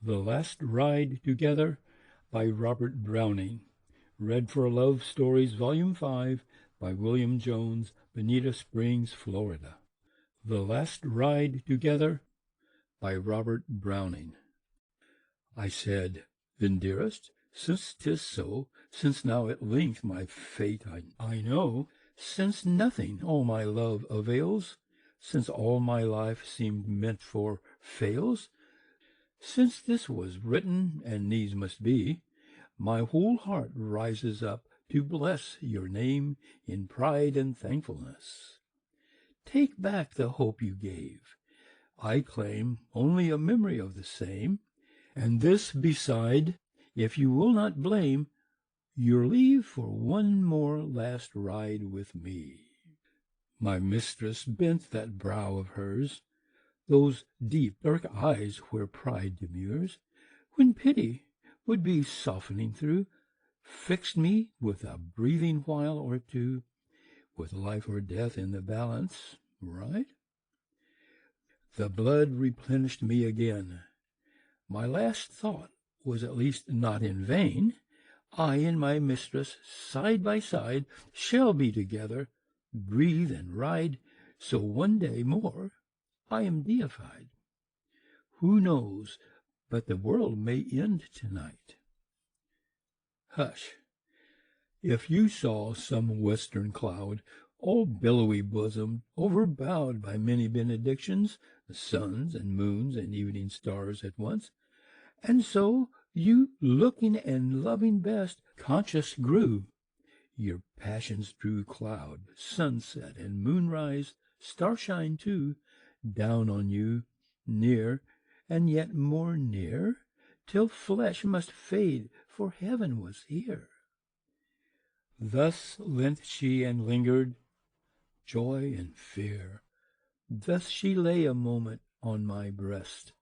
The Last Ride Together by Robert Browning. Read for Love Stories, Volume 5 by William Jones, Bonita Springs, Florida. The Last Ride Together by Robert Browning. I said, Then, dearest, since 'tis so, since now at length my fate I know, since nothing all my love avails, since all my life seemed meant for fails, since this was written and needs must be, my whole heart rises up to bless your name in pride and thankfulness. Take back the hope you gave. I claim only a memory of the same, and this beside, if you will not blame, your leave for one more last ride with me. My mistress bent that brow of hers, those deep dark eyes where pride demurs, when pity would be softening through, fixed me with a breathing while or two, with life or death in the balance, right? The blood replenished me again. My last thought was at least not in vain. I and my mistress, side by side, shall be together, breathe and ride, so one day more I am deified. Who knows but the world may end tonight? Hush! If you saw some western cloud, all billowy bosomed, overbowed by many benedictions, the suns and moons and evening stars at once, and so you, looking and loving best, conscious grew, your passions drew cloud, sunset, and moonrise, starshine too, down on you, near, and yet more near, till flesh must fade, for heaven was here. Thus leant she and lingered, joy and fear. Thus she lay a moment on my breast.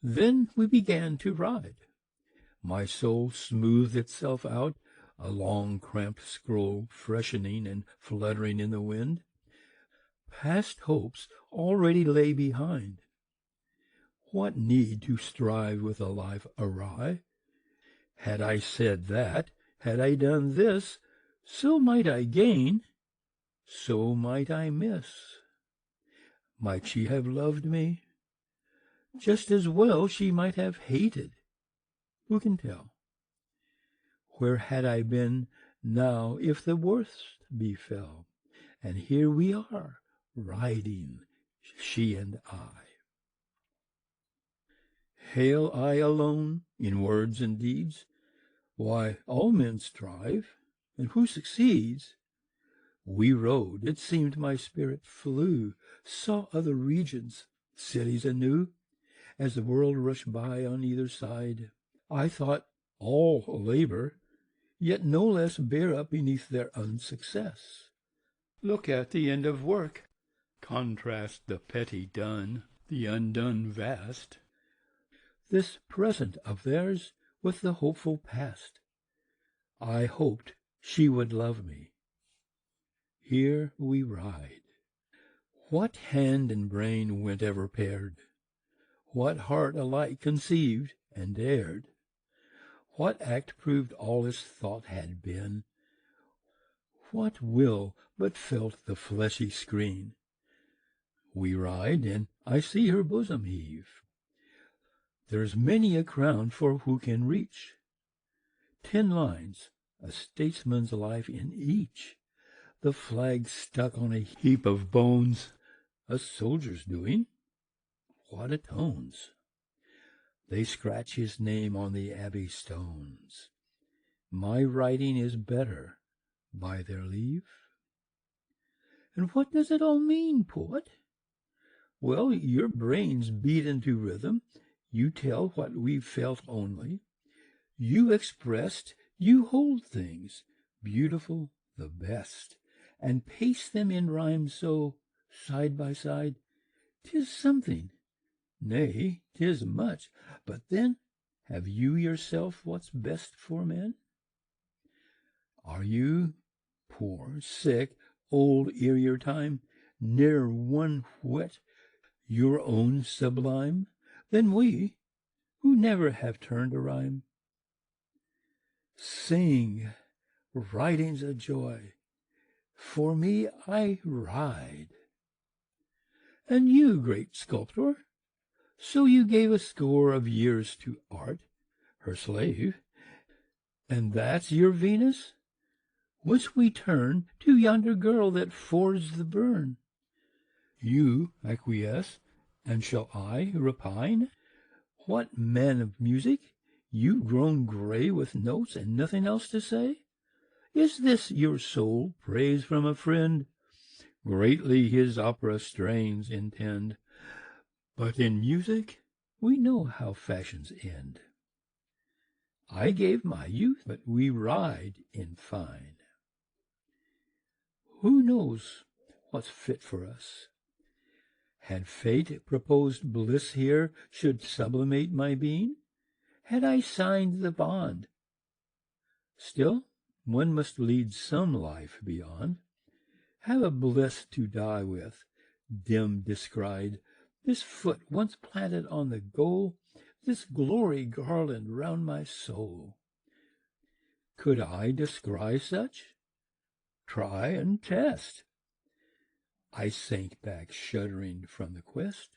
Then we began to ride. My soul smoothed itself out, a long cramped scroll freshening and fluttering in the wind. Past hopes already lay behind. What need to strive with a life awry? Had I said that, had I done this, so might I gain, so might I miss. Might she have loved me? Just as well she might have hated. Who can tell? Where had I been now if the worst befell? And here we are, riding, she and I. Hail I alone in words and deeds? Why, all men strive, and who succeeds? We rode, it seemed my spirit flew, saw other regions, cities anew. As the world rushed by on either side, I thought all labor, yet no less bear up beneath their unsuccess. Look at the end of work, contrast the petty done, the undone vast. This present of theirs with the hopeful past. I hoped she would love me. Here we ride. What hand and brain went ever paired? What heart alike conceived and dared? What act proved all its thought had been? What will but felt the fleshy screen? We ride, and I see her bosom heave. There's many a crown for who can reach. 10 lines, a statesman's life in each. The flag stuck on a heap of bones, a soldier's doing. What atones? They scratch his name on the abbey stones. My writing is better, by their leave. And what does it all mean, poet? Well, your brains beat into rhythm. You tell what we've felt only. You expressed, you hold things, beautiful, the best, and paste them in rhyme so, side by side. 'Tis something, nay, 'tis much, but then, have you yourself what's best for men? Are you, poor, sick, old ere your time, ne'er one whit your own sublime? Then we, who never have turned a rhyme. Sing, riding's a joy, for me I ride. And you, great sculptor, so you gave a score of years to art, her slave, and that's your Venus? Whence we turn to yonder girl that fords the burn. You acquiesce, and shall I repine? What man of music, you grown grey with notes and nothing else to say? Is this your sole praise from a friend? Greatly his opera strains intend, but in music we know how fashions end. I gave my youth, but we ride in fine. Who knows what's fit for us? Had fate proposed bliss here should sublimate my being, had I signed the bond. Still, one must lead some life beyond, have a bliss to die with, dim descried, this foot once planted on the goal, this glory garland round my soul. Could I descry such? Try and test. I sank back shuddering from the quest.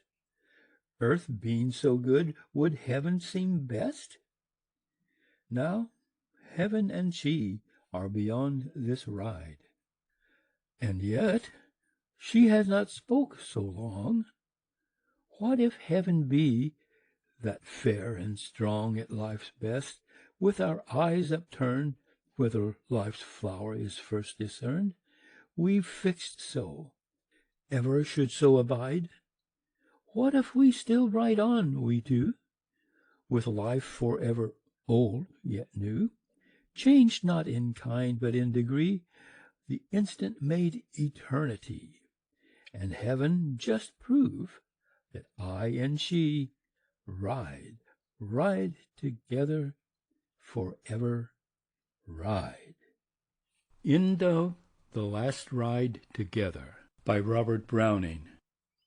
Earth being so good, would heaven seem best? Now heaven and she are beyond this ride. And yet she has not spoke so long. What if heaven be, that fair and strong at life's best, with our eyes upturned, whither life's flower is first discerned, we fixed so, ever should so abide? What if we still ride on, we two, with life for ever old yet new, changed not in kind but in degree, the instant made eternity, and heaven just prove that I and she ride together, forever ride. End of The Last Ride Together by Robert Browning.